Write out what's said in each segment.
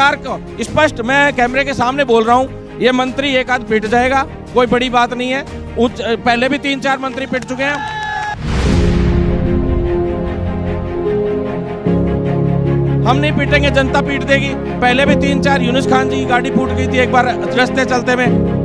सरकार को स्पष्ट, मैं कैमरे के सामने बोल रहा हूँ, ये मंत्री एक आध पिट जाएगा, कोई बड़ी बात नहीं है। पहले भी 3-4 मंत्री पिट चुके हैं। हम नहीं पीटेंगे, जनता पीट देगी। पहले भी 3-4 यूनुस खान जी की गाड़ी फूट गई थी एक बार रास्ते चलते में।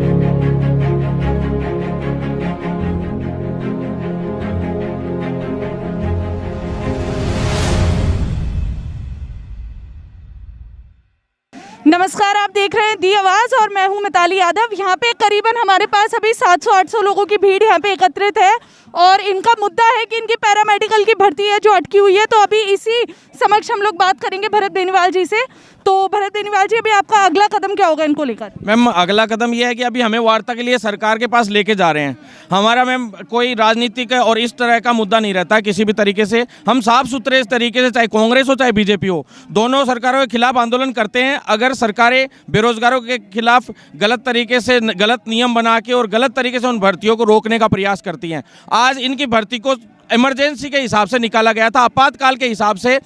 नमस्कार, आप देख रहे हैं दी आवाज़ और मैं हूं मिताली यादव। यहाँ पे करीबन हमारे पास अभी 700-800 लोगों की भीड़ यहाँ पे एकत्रित है और इनका मुद्दा है कि इनकी पैरामेडिकल की भर्ती है जो अटकी हुई है। तो अभी इसी समक्ष हम लोग बात करेंगे भरत बेनीवाल जी से। तो भरत बेनीवाल जी, अभी आपका अगला कदम क्या होगा इनको लेकर? मैम, अगला कदम यह है कि अभी हमें वार्ता के लिए सरकार के पास लेके जा रहे हैं। हमारा मैम कोई राजनीतिक और इस तरह का मुद्दा नहीं रहता किसी भी तरीके से। हम साफ सुथरे इस तरीके से, चाहे कांग्रेस हो चाहे बीजेपी हो, दोनों सरकारों के खिलाफ आंदोलन करते हैं। अगर सरकारें बेरोजगारों के खिलाफ गलत तरीके से गलत नियम बना के और गलत तरीके से उन भर्तियों को रोकने का प्रयास करती हैं। आज इनकी भर्ती को इमरजेंसी के हिसाब से निकाला गया था, आपातकाल के हिसाब से,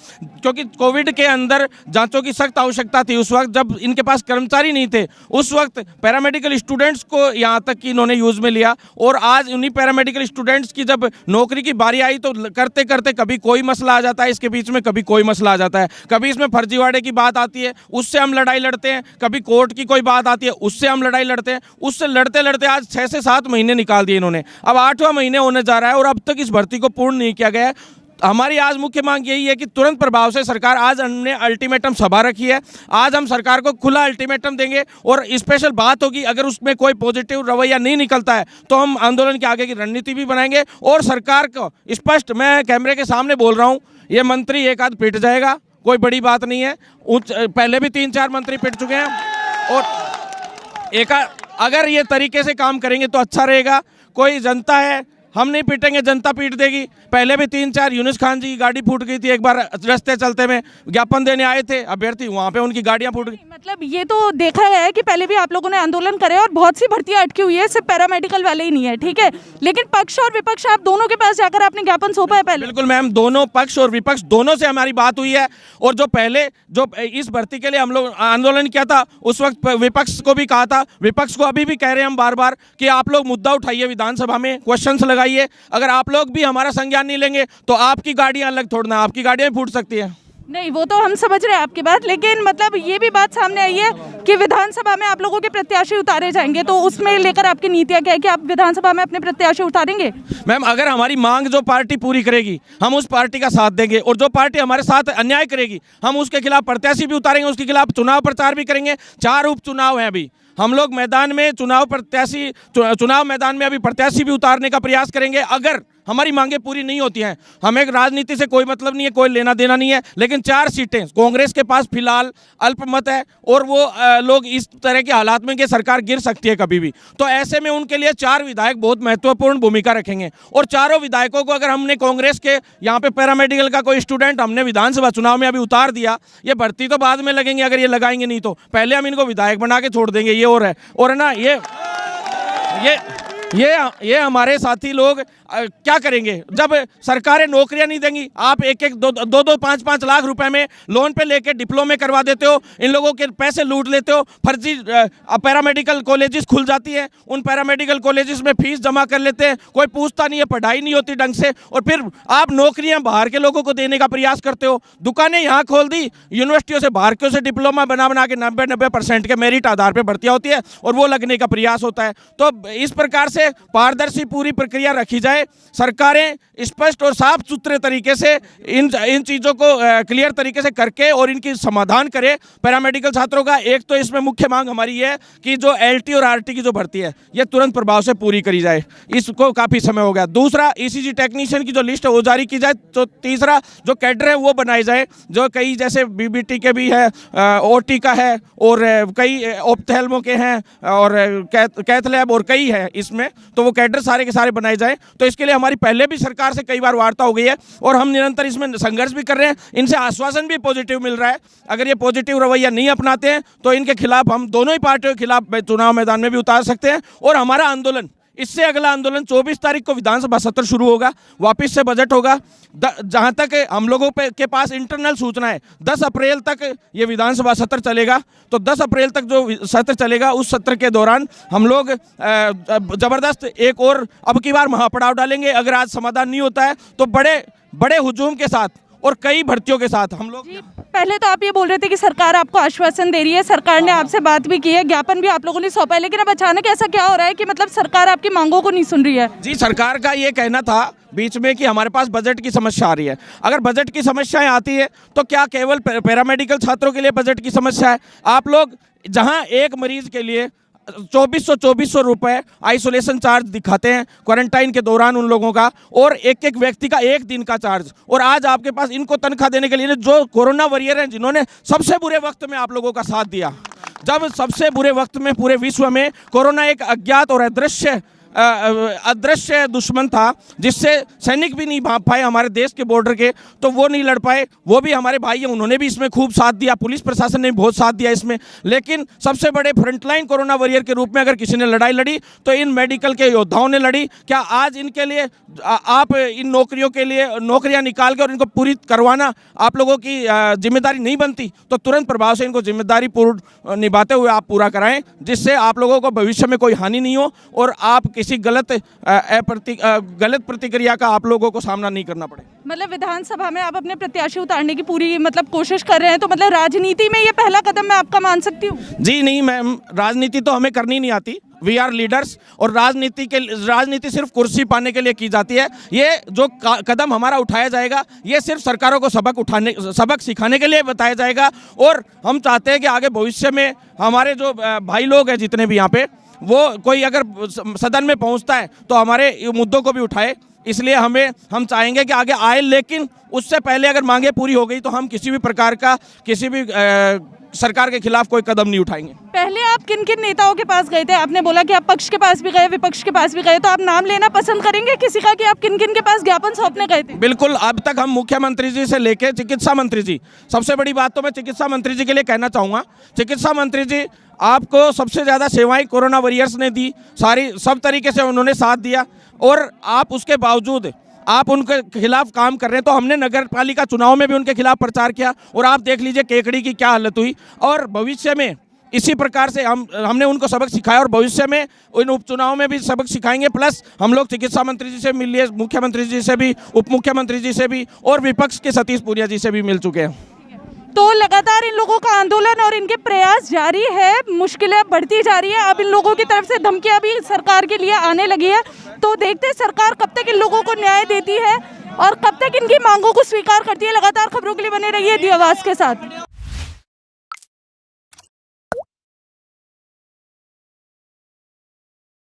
क्योंकि कोविड के अंदर जांचों की सख्त आवश्यकता थी। उस वक्त जब इनके पास कर्मचारी नहीं थे, उस वक्त पैरामेडिकल स्टूडेंट्स को यहाँ तक कि इन्होंने यूज़ में लिया। और आज उन्हीं पैरामेडिकल स्टूडेंट्स की जब नौकरी की बारी आई तो करते करते कभी कोई मसला आ जाता है इसके बीच में, कभी कोई मसला आ जाता है, कभी इसमें फर्जीवाड़े की बात आती है, उससे हम लड़ाई लड़ते हैं, कभी कोर्ट की कोई बात आती है, उससे हम लड़ाई लड़ते हैं। उससे लड़ते लड़ते आज 6 से 7 महीने निकाल दिए इन्होंने। अब 8वां महीने होने जा रहा है और अब तक इस भर्ती को पूर्ण नहीं किया गया है। हमारी आज मुख्य मांग यही है कि तुरंत प्रभाव से सरकार, आज हमने अल्टीमेटम सभा रखी है, आज हम सरकार को खुला अल्टीमेटम देंगे और स्पेशल बात होगी। अगर उसमें कोई पॉजिटिव रवैया नहीं निकलता है तो हम आंदोलन के आगे की रणनीति भी बनाएंगे और सरकार को स्पष्ट, मैं कैमरे के सामने बोल रहा हूँ, ये मंत्री एक आध पिट जाएगा, कोई बड़ी बात नहीं है। पहले भी 3-4 मंत्री पिट चुके हैं और अगर ये तरीके से काम करेंगे तो अच्छा रहेगा। कोई जनता है, हम नहीं पीटेंगे, जनता पीट देगी। पहले भी 3-4 यूनुस खान जी की गाड़ी फूट गई थी एक बार रास्ते चलते में, ज्ञापन देने आए थे अभ्यर्थी, वहाँ पे उनकी गाड़ियाँ फूट गई। मतलब ये तो देखा गया है कि पहले भी आप लोगों ने आंदोलन करे और बहुत सी भर्तियां अटकी हुई है, सिर्फ पैरामेडिकल वाले ही नहीं है, ठीक है। लेकिन पक्ष और विपक्ष, आप दोनों के पास जाकर आपने ज्ञापन सौंपा है पहले? बिल्कुल मैम, दोनों पक्ष और विपक्ष दोनों से हमारी बात हुई है। और जो पहले जो इस भर्ती के लिए हम लोग आंदोलन किया था, उस वक्त विपक्ष को भी कहा था, विपक्ष को अभी भी कह रहे हैं हम बार बार कि आप लोग मुद्दा उठाइए, विधानसभा में क्वेश्चंस लगाइए। अगर आप लोग भी हमारा संज्ञान नहीं लेंगे तो आपकी गाड़ियां अलग थोड़ना, आपकी गाड़ियां भी फूट सकती हैं। नहीं, वो तो हम समझ रहे हैं आपकी बात, लेकिन मतलब ये भी बात सामने आई है कि विधानसभा में आप लोगों के प्रत्याशी उतारे जाएंगे, तो उसमें लेकर आपकी नीतियां क्या है कि आप विधानसभा में अपने प्रत्याशी उतारेंगे? मैम, अगर हमारी मांग जो पार्टी पूरी करेगी हम उस पार्टी का साथ देंगे और जो पार्टी हमारे साथ अन्याय करेगी हम उसके खिलाफ प्रत्याशी भी उतारेंगे, उसके खिलाफ चुनाव प्रचार भी करेंगे। 4 उपचुनाव हैं अभी, हम लोग मैदान में चुनाव मैदान में अभी प्रत्याशी भी उतारने का प्रयास करेंगे। अगर हमारी मांगे पूरी नहीं होती हैं, हमें राजनीति से कोई मतलब नहीं है, कोई लेना देना नहीं है, लेकिन 4 सीटें कांग्रेस के पास फिलहाल अल्पमत है और वो लोग इस तरह के हालात में कि सरकार गिर सकती है कभी भी, तो ऐसे में उनके लिए 4 विधायक बहुत महत्वपूर्ण भूमिका रखेंगे। और चारों विधायकों को अगर हमने कांग्रेस के यहाँ पे पैरामेडिकल का कोई स्टूडेंट हमने विधानसभा चुनाव में अभी उतार दिया, ये भर्ती तो बाद में लगेंगे, अगर ये लगाएंगे नहीं तो पहले हम इनको विधायक बना के छोड़ देंगे। ये और है ना, ये हमारे साथी लोग क्या करेंगे जब सरकारें नौकरियां नहीं देंगी? आप 1-1, 2-2, 5-5 लाख रुपए में लोन पे लेके डिप्लोमे करवा देते हो, इन लोगों के पैसे लूट लेते हो, फर्जी पैरामेडिकल कॉलेजेस खुल जाती है, उन पैरामेडिकल कॉलेजेस में फीस जमा कर लेते हैं, कोई पूछता नहीं है, पढ़ाई नहीं होती ढंग से, और फिर आप नौकरियां बाहर के लोगों को देने का प्रयास करते हो। दुकानें यहाँ खोल दी, यूनिवर्सिटियों से बाहर के से डिप्लोमा बना के 90% के मेरिट आधार पर भर्तियाँ होती है और वो लगने का प्रयास होता है। तो इस प्रकार से पारदर्शी पूरी प्रक्रिया रखी जाए, सरकारें स्पष्ट और साफ सुथरे तरीके से इन चीज़ों को क्लियर तरीके से करके और इनकी समाधान करें पैरामेडिकल छात्रों का। एक तो इसमें मुख्य मांग हमारी है कि जो LT और RT की जो भर्ती है ये तुरंत प्रभाव से पूरी करी जाए, इसको काफ़ी समय हो गया। दूसरा, ECG टेक्नीशियन की जो लिस्ट है वो जारी की जाए। तो तीसरा, जो कैडर है वो बनाए जाए, जो कई जैसे BBT के भी है, OT का है और कई ऑप्थेल्मो के हैं और कैथ लैब और कई है इसमें, तो वो कैडर सारे के सारे बनाए जाए। तो इसके लिए हमारी पहले भी सरकार से कई बार वार्ता हो गई है और हम निरंतर इसमें संघर्ष भी कर रहे हैं। इनसे आश्वासन भी पॉजिटिव मिल रहा है। अगर ये पॉजिटिव रवैया नहीं अपनाते हैं तो इनके खिलाफ हम दोनों ही पार्टियों के खिलाफ चुनाव मैदान में भी उतार सकते हैं और हमारा आंदोलन इससे अगला आंदोलन 24 तारीख को विधानसभा सत्र शुरू होगा, वापस से बजट होगा। जहां तक हम लोगों के पास इंटरनल सूचना है 10 अप्रैल तक ये विधानसभा सत्र चलेगा। तो 10 अप्रैल तक जो सत्र चलेगा उस सत्र के दौरान हम लोग जबरदस्त एक और अब की बार महापड़ाव डालेंगे। अगर आज समाधान नहीं होता है तो बड़े हुजूम के साथ और कई भर्तियों के साथ हम लोग। पहले तो आप ये बोल रहे थे कि सरकार आपको आश्वासन दे रही है, सरकार ने आपसे बात भी की है, ज्ञापन भी आप लोगों ने सौंपा है, लेकिन अब अचानक ऐसा क्या हो रहा है कि मतलब सरकार आपकी मांगों को नहीं सुन रही है? जी, सरकार का ये कहना था बीच में कि हमारे पास बजट की समस्या आ रही है। अगर बजट की समस्याएं आती है तो क्या केवल पैरामेडिकल छात्रों के लिए बजट की समस्या है? आप लोग जहां एक मरीज के लिए 2400 रुपए आइसोलेशन चार्ज दिखाते हैं क्वारंटाइन के दौरान उन लोगों का, और एक व्यक्ति का एक दिन का चार्ज, और आज आपके पास इनको तनख्वाह देने के लिए जो कोरोना वॉरियर हैं जिन्होंने सबसे बुरे वक्त में आप लोगों का साथ दिया, जब सबसे बुरे वक्त में पूरे विश्व में कोरोना एक अज्ञात और अदृश्य दुश्मन था जिससे सैनिक भी नहीं भाग पाए हमारे देश के बॉर्डर के, तो वो नहीं लड़ पाए, वो भी हमारे भाई हैं, उन्होंने भी इसमें खूब साथ दिया, पुलिस प्रशासन ने बहुत साथ दिया इसमें। लेकिन सबसे बड़े फ्रंटलाइन कोरोना वॉरियर के रूप में अगर किसी ने लड़ाई लड़ी तो इन मेडिकल के योद्धाओं ने लड़ी। क्या आज इनके लिए आप इन नौकरियों के लिए नौकरियां निकाल के और इनको पूरी करवाना आप लोगों की जिम्मेदारी नहीं बनती? तो तुरंत प्रभाव से इनको जिम्मेदारी पूर्ण निभाते हुए आप पूरा कराएं, जिससे आप लोगों को भविष्य में कोई हानि नहीं हो और आप किसी गलत प्रतिक्रिया का आप लोगों को सामना नहीं करना पड़े। मतलब विधानसभा में आप अपने प्रत्याशी उतारने की पूरी मतलब कोशिश कर रहे हैं, तो मतलब राजनीति में ये पहला कदम मैं आपका मान सकती हूँ? जी नहीं मैम, राजनीति तो हमें करनी नहीं आती, वी आर लीडर्स, और राजनीति सिर्फ कुर्सी पाने के लिए की जाती है। ये जो कदम हमारा उठाया जाएगा ये सिर्फ सरकारों को सबक सिखाने के लिए बताया जाएगा, और हम चाहते हैं कि आगे भविष्य में हमारे जो भाई लोग हैं जितने भी यहाँ पे, वो कोई अगर सदन में पहुंचता है तो हमारे मुद्दों को भी उठाए। इसलिए हम चाहेंगे कि आगे आए, लेकिन उससे पहले अगर मांगे पूरी हो गई तो हम किसी भी प्रकार का किसी भी सरकार के खिलाफ कोई कदम नहीं उठाएंगे। पहले आप किन किन नेताओं के पास गए थे? आपने बोला कि आप पक्ष के पास भी गए, विपक्ष के पास भी गए, तो आप नाम लेना पसंद करेंगे किसी का कि आप किन किन के पास ज्ञापन सौंपने गए थे? बिल्कुल, अब तक हम मुख्यमंत्री जी से लेके चिकित्सा मंत्री जी, सबसे बड़ी बात तो मैं चिकित्सा मंत्री जी के लिए कहना चाहूँगा, चिकित्सा मंत्री जी आपको सबसे ज़्यादा सेवाएं कोरोना वॉरियर्स ने दी, सब तरीके से उन्होंने साथ दिया, और आप उसके बावजूद आप उनके खिलाफ काम कर रहे हैं। तो हमने नगर पालिका चुनाव में भी उनके खिलाफ प्रचार किया, और आप देख लीजिए केकड़ी की क्या हालत हुई, और भविष्य में इसी प्रकार से हमने उनको सबक सिखाया, और भविष्य में इन उपचुनाव में भी सबक सिखाएंगे। प्लस हम लोग चिकित्सा मंत्री जी से मिल लिए, मुख्यमंत्री जी से भी, उप मुख्यमंत्री जी से भी, और विपक्ष के सतीश पुनिया जी से भी मिल चुके हैं। तो लगातार इन लोगों का आंदोलन और इनके प्रयास जारी है, मुश्किलें बढ़ती जा रही है। अब इन लोगों की तरफ से धमकियां भी सरकार के लिए आने लगी है, तो देखते हैं सरकार कब तक इन लोगों को न्याय देती है और कब तक इनकी मांगों को स्वीकार करती है। लगातार खबरों के लिए बने रहिए दी आवाज़ के साथ।